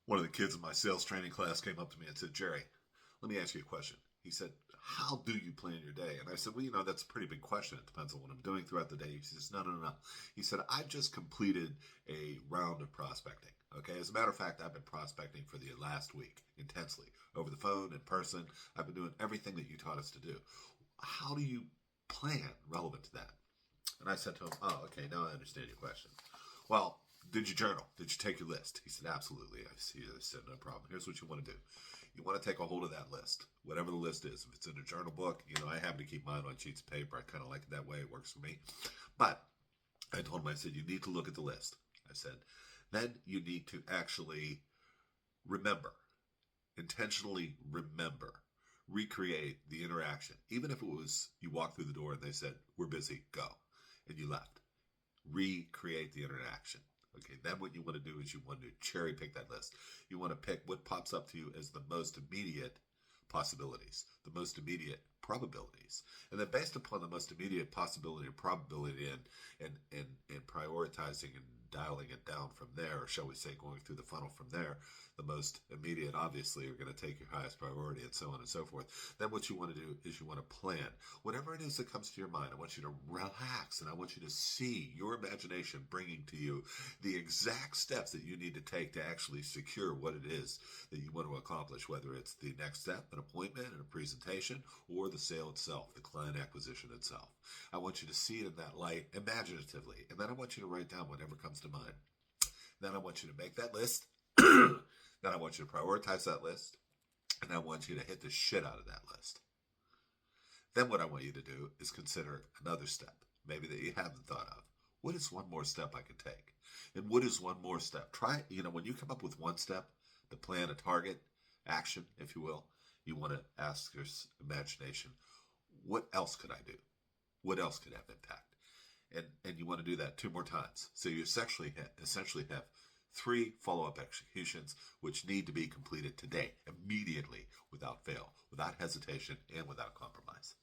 One of the kids in my sales training class came up to me and said, Jerry, let me ask you a question. He said, how do you plan your day? And I said, well, that's a pretty big question. It depends on what I'm doing throughout the day. He says, no. He said, I've just completed a round of prospecting. Okay. As a matter of fact, I've been prospecting for the last week intensely over the phone, in person. I've been doing everything that you taught us to do. How do you plan relevant to that? And I said to him, oh, okay, now I understand your question. Well, did you journal? Did you take your list? He said, absolutely. I said, no problem. Here's what you want to do. You want to take a hold of that list, whatever the list is. If it's in a journal book, I happen to keep mine on sheets of paper. I kind of like it that way. It works for me. But I told him, I said, you need to look at the list. I said, then you need to actually remember, intentionally remember, recreate the interaction. Even if it was you walked through the door and they said, we're busy, go, and you left. Recreate the interaction. Okay, then what you want to do is you want to cherry pick that list. You want to pick what pops up to you as the most immediate possibilities, the most immediate probabilities. And then based upon the most immediate possibility and probability and prioritizing and dialing it down from there, or shall we say going through the funnel from there, the most immediate obviously are going to take your highest priority and so on and so forth. Then what you want to do is you want to plan. Whatever it is that comes to your mind, I want you to relax and I want you to see your imagination bringing to you the exact steps that you need to take to actually secure what it is that you want to accomplish, whether it's the next step, an appointment, and a presentation, or the sale itself, the client acquisition itself. I want you to see it in that light imaginatively, and then I want you to write down whatever comes to mind. Then I want you to make that list. Then I want you to prioritize that list, and I want you to hit the shit out of that list. Then what I want you to do is consider another step, maybe that you haven't thought of. What is one more step I can take? And what is one more step? Try, when you come up with one step, the plan, a target, action, if you will, you want to ask your imagination, what else could I do? What else could have impact? And you want to do that 2 more times. So you essentially have 3 follow-up executions which need to be completed today, immediately, without fail, without hesitation, and without compromise.